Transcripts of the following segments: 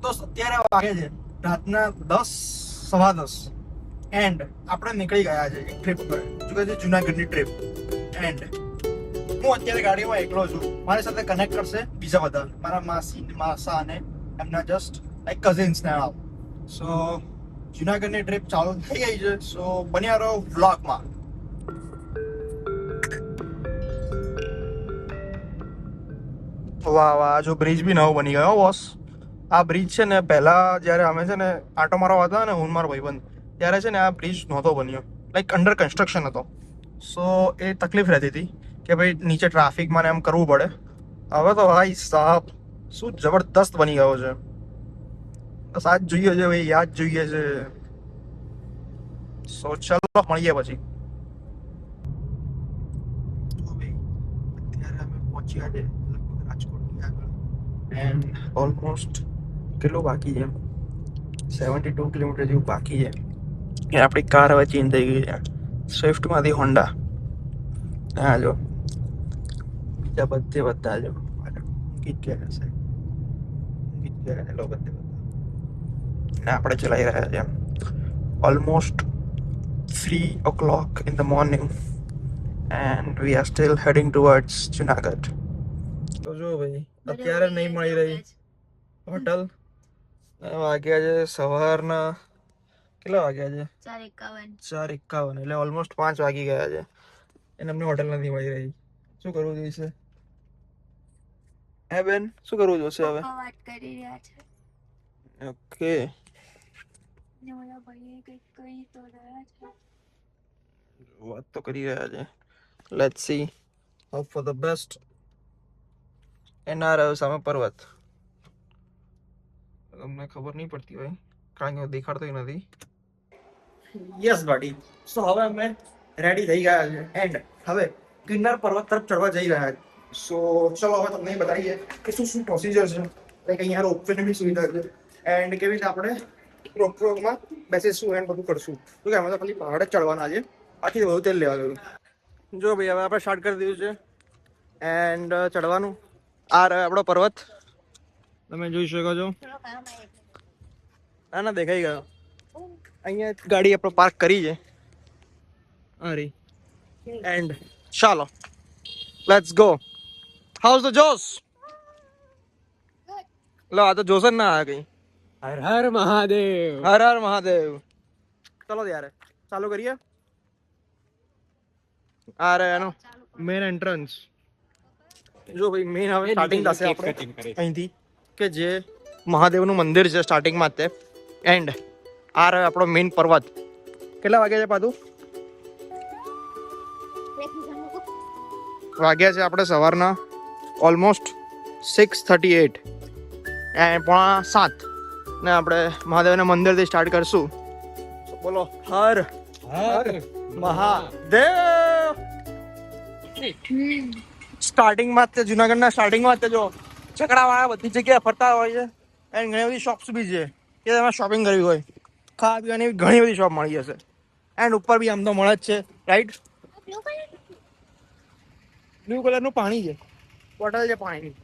દોસ્ત અત્યારે વાગે છે રાતના 10 સવા 10 એન્ડ આપણે નીકળી ગયા છે એક ટ્રીપ પર શું કહે છે જુનાગઢની ટ્રીપ. એન્ડ હું અત્યારે ગાડીમાં એકલો છું. મારી સાથે કનેક્ટ કરશે બીજા બધા મારા માસી માસા અને એમના જસ્ટ લાઈક કઝિન્સ ને આવ. સો જુનાગઢની ટ્રીપ ચાલુ થઈ ગઈ છે. સો બન્યા રહો વ્લોગમાં. વાહ વાહ, જો બ્રિજ બી નવો બની ગયો બોસ. આ બ્રિજ છે ને પહેલા જ્યારે અમે છે ને આંટો મારવા હતા ને હું મારો ભાઈબંધ, ત્યારે છે ને આ બ્રિજ નહોતો બન્યો, લાઈક અંડર કન્સ્ટ્રક્શન હતો. સો એ તકલીફ રહેતી હતી કે ભાઈ નીચે ટ્રાફિકમાં ને એમ કરવું પડે. હવે તો ભાઈ સાહેબ શું જબરદસ્ત બની ગયો છે. બસ આજ જોઈએ છે ભાઈ, યાદ જોઈએ છે. સો ચલો મળીએ પછી. અત્યારે અમે પહોંચ્યા છે લગભગ રાજકોટની આગળ. એન્ડ ઓલમોસ્ટ કેટલું બાકી છે, 72 કિલોમીટર જેવું બાકી છે. કે આપણી કાર હવે ચેન્જ થઈ ગઈ છે, સ્વિફ્ટમાંથી હોન્ડા. હા જો બીજા બધે બધા જો ગીત ગયા હશે, ગીત ગયા લો બધે બધા. ને આપણે ચલાવી રહ્યા છે almost 3 o'clock in the morning and we are still heading towards Junagadh. તો જો ભાઈ અત્યારે નહીં મળી રહી હોટલ. વાગ્યા છે સવારના કેટલા વાગ્યા છે 4:51, એટલે ઓલમોસ્ટ 5 વાગી ગયા છે એને અમને હોટલ નથી મળી રહી. શું કરવું જોઈશે હે બેન, શું કરવું જોઈશે હવે? વાત કરી રહ્યા છે. ઓકે ને ઓલા ભાઈએ કંઈક કહી તો રહ્યા છે. વાત તો કરી રહ્યા છે. Let's see, hope for the best. એના રહ્યો સામે પર્વત. તમને ખબર નહીં પડતી હોય કારણ કે દેખાડતો નથી. યસ ગાડી. સો હવે અમે રેડી થઈ ગયા છે એન્ડ હવે ગિરનાર પર્વત તરફ ચડવા જઈ રહ્યા છે. સો ચલો હવે તમને બતાવીએ કે શું શું પ્રોસિજર છે. લાઈક અહીંયા રોપવેની બી સુવિધા છે એન્ડ કેવી રીતે આપણે રોપવેમાં બેસીશું એન્ડ બધું કરશું. તો કે અમે તો ખાલી પહાડ જ ચડવાના છે, બાકી બધું તેલ લેવા ગયું. જો ભાઈ હવે આપણે સ્ટાર્ટ કરી દીધું છે એન્ડ ચડવાનું. આ રહ્યો આપણો પર્વત, તમે જોઈ શકો છો. ના ના દેખાઈ ગયો. અહીંયા ગાડી આપણે પાર્ક કરી છે. અરે એન્ડ ચાલો લેટ્સ ગો. હાઉસ ધ જોશ? લો આ તો જોશ જ ના આવે કઈ. હર હર મહાદેવ. હર હર મહાદેવ. ચલો ત્યારે ચાલુ કરીએ. આ રહે એનો મેન એન્ટ્રન્સ. જો ભાઈ મેન હવે સ્ટાર્ટિંગ થશે આપણે અહીંથી, કે જે મહાદેવનું મંદિર છે સ્ટાર્ટિંગમાં જ તે. એન્ડ આ રહ્યો આપણો મેઇન પર્વત. કેટલા વાગ્યા છે પાછું? વાગ્યા છે આપણે સવારના ઓલમોસ્ટ 6:38 એન્ડ 6:45 ને આપણે મહાદેવના મંદિરથી સ્ટાર્ટ કરશું. બોલો હર હર મહાદેવ. સ્ટાર્ટિંગમાં જ જુનાગઢના સ્ટાર્ટિંગમાં જ જો ચકડાવાળા બધી જગ્યાએ ફરતા હોય છે એન્ડ ઘણી બધી શોપ્સ બી છે કે તમે શોપિંગ કરવી હોય, ખાવા પીવાની ઘણી બધી શોપ મળી જશે. એન્ડ ઉપર બી આમ તો મળે જ છે, રાઈટ? બ્લુ કલરનું પાણી છે, બોટલ છે પાણીની.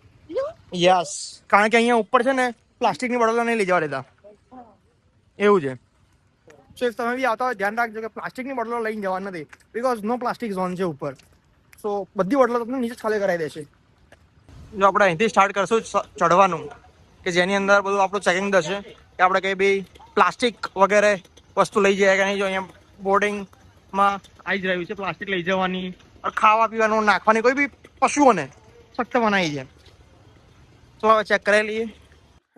યસ, કારણ કે અહીંયા ઉપર છે ને પ્લાસ્ટિકની બોટલો નહીં લઈ જવા દેતા, એવું છે. સો તમે બી આવતા હોય ધ્યાન રાખજો કે પ્લાસ્ટિકની બોટલો લઈને જવા નથી, બિકોઝ નો પ્લાસ્ટિક ઝોન છે ઉપર. સો બધી બોટલો તમને નીચે ખાલી કરાવી દેશે. જો આપણે અહીંથી સ્ટાર્ટ કરશું ચડવાનું, કે જેની અંદર બધું આપણું ચેકિંગ થશે કે આપણે કંઈ બી પ્લાસ્ટિક વગેરે વસ્તુ લઈ જાય કે નહીં. જો અહીંયા બોર્ડિંગમાં આવી જ રહ્યું છે પ્લાસ્ટિક લઈ જવાની, ખાવા પીવાનું નાખવાની કોઈ બી પશુઓને સખ્ત મનાઈ છે. તો હવે ચેક કરાવી લઈએ.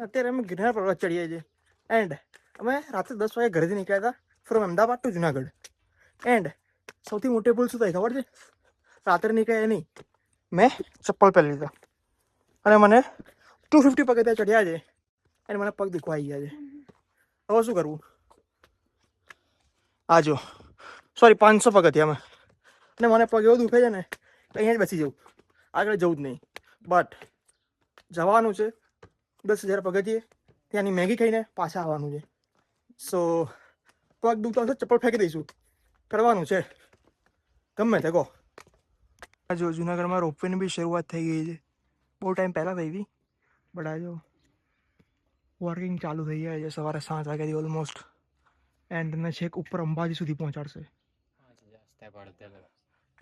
અત્યારે અમે ગિરનાર પર્વત ચડીએ છીએ એન્ડ અમે રાત્રે 10 વાગે ઘરેથી નીકળ્યા હતા from Ahmedabad to Junagadh. And સૌથી મોટી ભૂલ શું થઈ ખબર છે? રાત્રે નીકળ્યા નહીં, મેં ચપ્પલ પહેરી લીધા અને મને 250 પગથિયા ચડ્યા છે અને મને પગ દુખવાઈ ગયા છે. હવે શું કરવું? આ જો સોરી 500 પગથિયામાં અને મને પગ એવો દુખે છે ને કે અહીંયા જ બેસી જવું, આગળ જવું જ નહીં. બટ જવાનું છે 10,000 પગથિયે, ત્યાંની મેગી ખાઈને પાછા આવવાનું છે. સો પગ દુખતો હશે ચપ્પલ ફેંકી દઈશું, કરવાનું છે ગમે તે કહો. જો જુનાગઢમાં રોપવેની બી શરૂઆત થઈ ગઈ છે, બહુ ટાઈમ પહેલાં થઈ હતી બટ આ જો વર્કિંગ ચાલુ થઈ જાય છે સવારે 7 વાગ્યાથી ઓલમોસ્ટ, એન્ડ તમને છેક ઉપર અંબાજી સુધી પહોંચાડશે.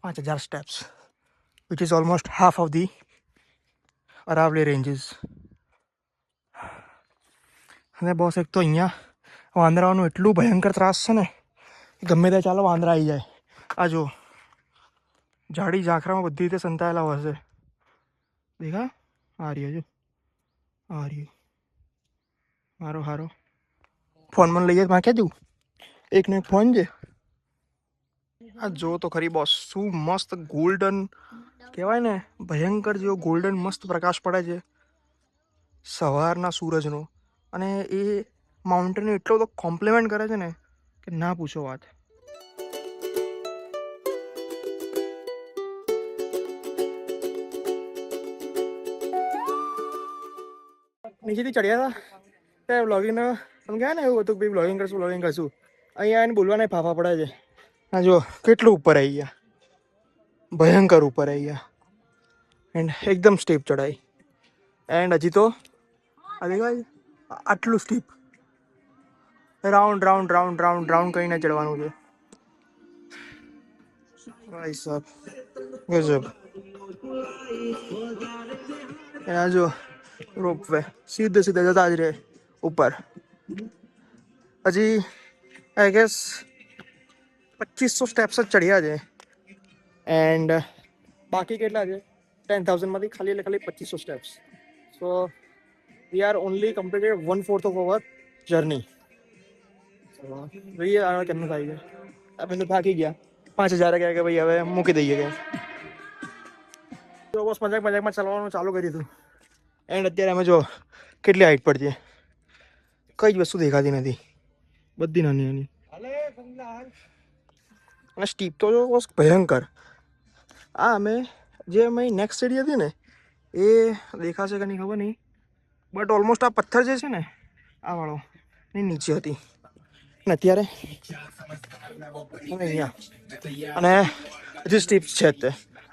5000 steps, which is almost half of the Aravalli ranges. અને બોસ એક તો અહીંયા વાંદરાઓનું એટલું ભયંકર ત્રાસ છે ને, ગમે ત્યાં ચાલો વાંદરા આવી જાય. આ જો ઝાડી ઝાંખરામાં બધી રીતે સંતાયેલા હોય છે. દેખા આ રહ્યો જો, આ રહ્યો મારો હારો ફોન મને લઈ જાય માં ક્યાં જવું, એકને એક ફોન છે. આ જો તો ખરી બોસ, શું મસ્ત ગોલ્ડન કહેવાય ને, ભયંકર જેવો ગોલ્ડન મસ્ત પ્રકાશ પડે છે સવારના સૂરજનો. અને એ માઉન્ટેન એટલો બધો કોમ્પ્લિમેન્ટ કરે છે ને કે ના પૂછો વાત. નીચેથી ચડ્યા હતા તે બ્લોગિંગ તમે કહે ને એવું હતું કે ભાઈ બ્લોગિંગ કરશું. અહીંયા એને બોલવાના ફાફા પડે છે. હા જો કેટલું ઉપર આવી ગયા, ભયંકર ઉપર આવી ગયા, એન્ડ એકદમ સ્ટીપ ચડાઈ. એન્ડ હજી તો આટલું steep round round round round round કરીને ચડવાનું છે. ભાઈ સાહેબ ગજબ. આ જો રોપ વે સીધે જતા જ રહે ઉપર. હજી આઈ ગેસ 2500 સ્ટેપ્સ જ ચડ્યા છે, એન્ડ બાકી કેટલા છે 10,000માંથી ખાલી 2500 steps. So we are only completed 1/4 of our journey. જોઈએ આ કેમનું થાય છે. આપણે તો થાકી ગયા, 5000 કહે કે ભાઈ હવે મૂકી દઈએ કે. તો બસ મજાકમાં ચલાવવાનું ચાલુ કરી દીધું. એન્ડ અત્યારે અમે જો કેટલી હાઈટ પર છે, કઈ જ વસ્તુ દેખાતી નથી, બધી નાની નાની. અને સ્ટીપ તો જો બસ ભયંકર. અમે જે અમારી નેક્સ્ટ સીડી હતી ને એ દેખાશે કે નહીં ખબર નહીં, બટ ઓલમોસ્ટ આ પથ્થર જે છે ને આ વાળો એની નીચે હતી. અને અત્યારે અહીંયા અને હજી સ્ટીપ્સ છે. તે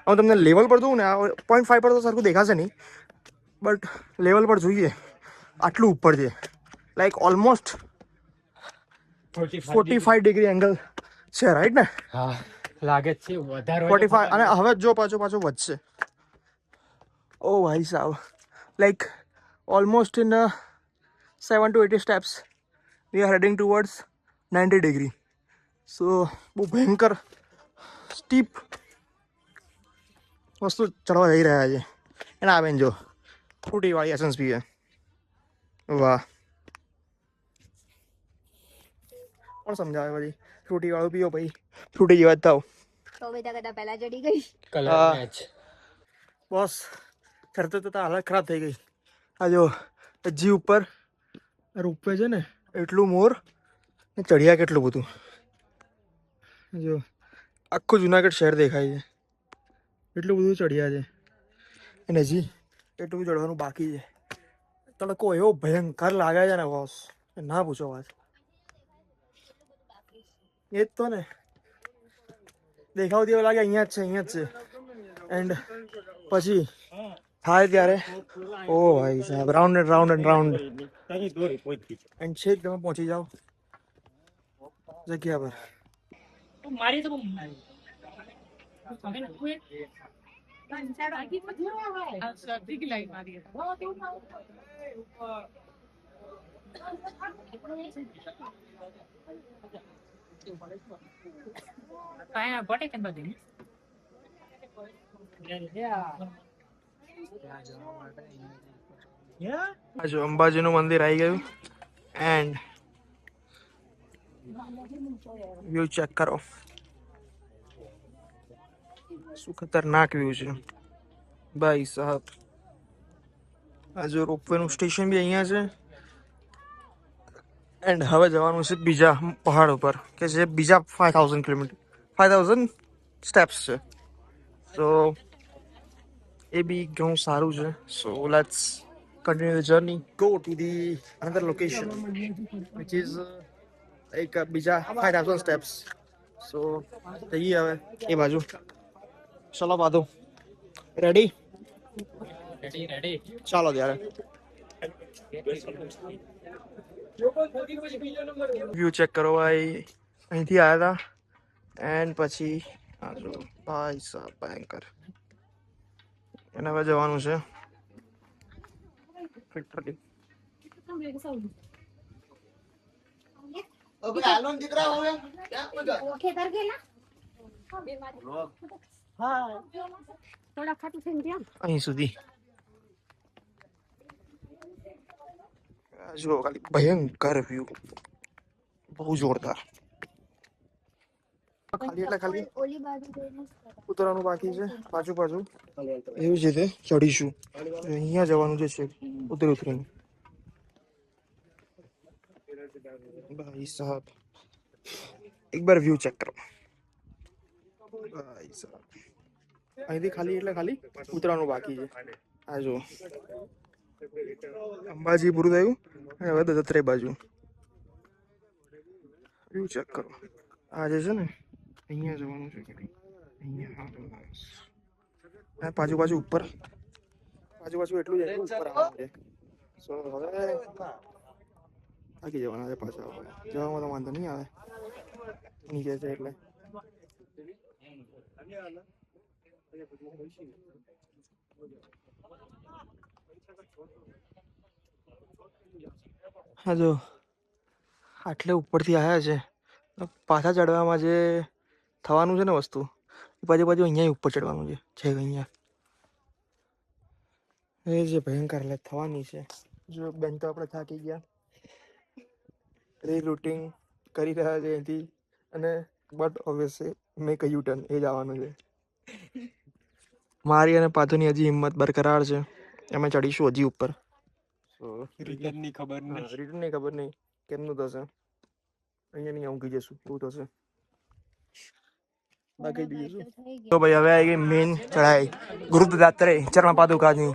હું તમને લેવલ પર દઉં ને, આ 0.5 પર તો સરખું દેખાશે નહીં, બટ લેવલ પર જોઈએ આટલું ઉપર છે. લાઈક ઓલમોસ્ટ 45 ડિગ્રી એંગલ છે, રાઈટ ને? હા લાગે છે વધારે 45. અને હવે જો પાછો વધશે. ઓ ભાઈ સાહેબ, like almost in 7 to 80 steps we are heading towards 90 degree. સો બહુ ભયંકર સ્ટીપ વસ્તુ ચડવા જઈ રહ્યા છે. એના આવેન જો ફ્રૂટીવાળી એસન્સ પીએ, વાહ. કોણ સમજાવે પછી ફ્રૂટીવાળું પીવો પછી ફ્રૂટી જેવા જ થાવ. તો બેટા કદા પહેલા ચડી ગઈ. Colour match. બસ ચડતો તો હાલત ખરાબ થઈ ગઈ. આ જો હજી ઉપર રોપવે છે ને એટલું મોર ને ચડિયા કેટલું બધું. જો આખું જુનાગઢ શહેર દેખાય છે, એટલું બધું ચડિયા છે. અને હજી એટલું ચડવાનું બાકી છે. તડકો એવો ભયંકર લાગે છે ને બોસ, ના પૂછો વાત. એ જ તો ને, દેખાવથી એવું લાગે અહીંયા જ છે. એન્ડ પછી થાય ત્યારે ઓ ભાઈ સાહેબ, round and round and round, and છેક તમે પહોંચી જાઓ જગ્યા પર. આ જો અંબાજીનું મંદિર આવી ગયું, એન્ડ વ્યૂ ચેક કરો, શું ખતરનાક વ્યૂ છે ભાઈ સાહેબ. આ જો રોપવેનું સ્ટેશન બી અહીંયા છે. એન્ડ હવે જવાનું છે બીજા પહાડ ઉપર કે જે બીજા 5,000 સ્ટેપ્સ છે. તો એ બી ઘણું સારું છે. So let's continue the journey, go to the another location which is like બીજા 5,000 steps. સો જઈએ હવે એ બાજુ. ચલો બાધુ રેડી? રેડી ચાલો ત્યારે. વ્યૂ ચેક કરો ભાઈ, અહીંથી આવ્યા હતા એન્ડ પછી આ જો ભાઈ સાહેબ ભયંકર. એના હવે જવાનું છે ફેક્ટરી. અહીં સુધી જુઓ ખાલી ભયંકર વ્યૂ, બહુ જોરદાર. ખાલી એટલે ખાલી ઉતરવાનું બાકી છે, પાછું પાછું એવું છે તે ચડીશું. અહીંયા જવાનું જે છે ઉતરી ઉતરીને. ભાઈ સાહેબ એક બાર વ્યૂ ચેક કરો ભાઈ સાહેબ. અહીંથી ખાલી એટલે ખાલી ઉતરવાનું બાકી છે. આ જુઓ અંબાજી પૂરું થયું અને હવે દત્તરેય બાજુ વ્યૂ ચેક કરો. આ જે છે ને અહીંયા જવાનું છે, અહીંયા પાછું પાછું ઉપર, પાછું પાછું એટલું જ ઉપર આવવાનું છે. સો હવે થાકી જવાના છે પાછા. જવામાં તો વાંધો નહીં આવે, નીચે છે એટલે. હા જો આટલે ઉપરથી આવ્યા છે, પાછા ચડવામાં જે થવાનું છે ને વસ્તુ, પાછું પાછું અહીંયા ઉપર ચડવાનું છે અહીંયા. એ જે ભયંકર હાલત થવાની છે. જો બેન તો આપણે થાકી ગયા, રીરૂટિંગ કરી રહ્યા છે અહીંથી, અને but obviously make a U turn એ જ આવવાનું છે. મારી અને પાથુની હજી હિંમત બરકરાર છે, અમે ચડીશું હજી ઉપર. રિટર્નની ખબર નહીં. રિટર્નની ખબર નહીં કેમનું થશે, અહીંયા નહીં ઊંઘી જશું એવું થશે. બાકી બીજું શું. તો ભાઈ હવે આવી ગઈ મેઇન ચઢાઈ, ગુરુ દત્તાત્રેય ચરણ પાદુકાની.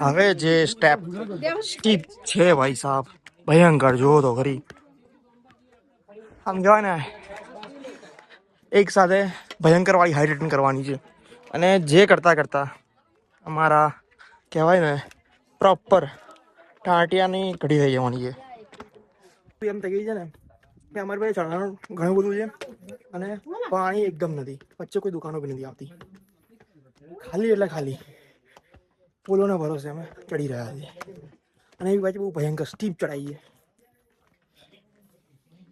હવે જે સ્ટેપ સ્ટીપ છે ભાઈ સાહેબ, ભયંકર. જોવો તો ખરી, આમ કહેવાય ને એક સાથે ભયંકર વાળી હાઈટ રિટર્ન કરવાની છે. અને જે કરતા કરતા અમારા કહેવાય ને પ્રોપર ટાંટિયાની ઘડી થઈ જવાની છે. એમ થઈ ગઈ છે ને કે અમારી પાસે ચઢવાનું ઘણું બધું છે અને પાણી એકદમ નથી, વચ્ચે કોઈ દુકાનો બી નથી આવતી. ખાલી એટલે ખાલી પોલોના ભરોસે અમે ચડી રહ્યા છીએ. અને એવી પાછી બહુ ભયંકર સ્ટીપ ચડાઈ છે.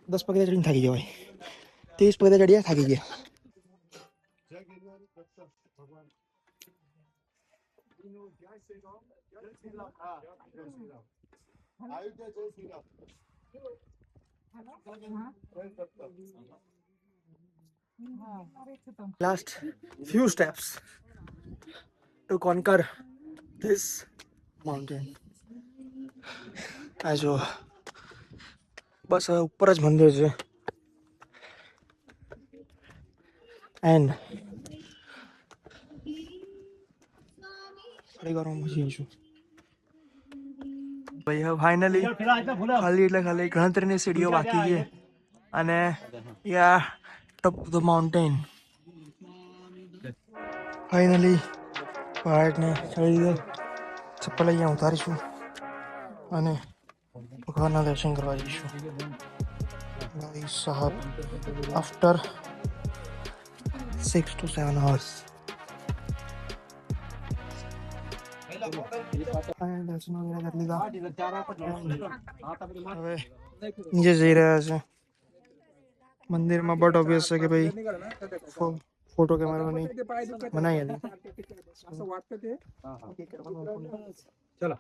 10 પગથિયા ચડીને થાકી જવાય, 30 પગથિયા ચડ્યા થાકી ગયા. Last few steps to conquer this mountain. આ જો બસ હવે ઉપર જ મંદિર છે. એન્ડ થોડી વાર જઈશું ભાઈ. હવે ફાઇનલી ખાલી એટલે ખાલી ગણતરીની સીડીઓ બાકી છે અને યા top of the mountain finally પહાડને ચડી દીધો. ચપ્પલ અહીંયા ઉતારીશું અને ભગવાનના દર્શન કરવા જઈશું. ભાઈ સાહેબ આફ્ટર 6 to 7 hours દર્શન વગેરે કરી લીધા. હવે નીચે જઈ રહ્યા છે મંદિરમાં. બટ ઓબ્વિયસ છે કે ભાઈ ફોટો કેમેરાની મનાઈ હતી. ચલો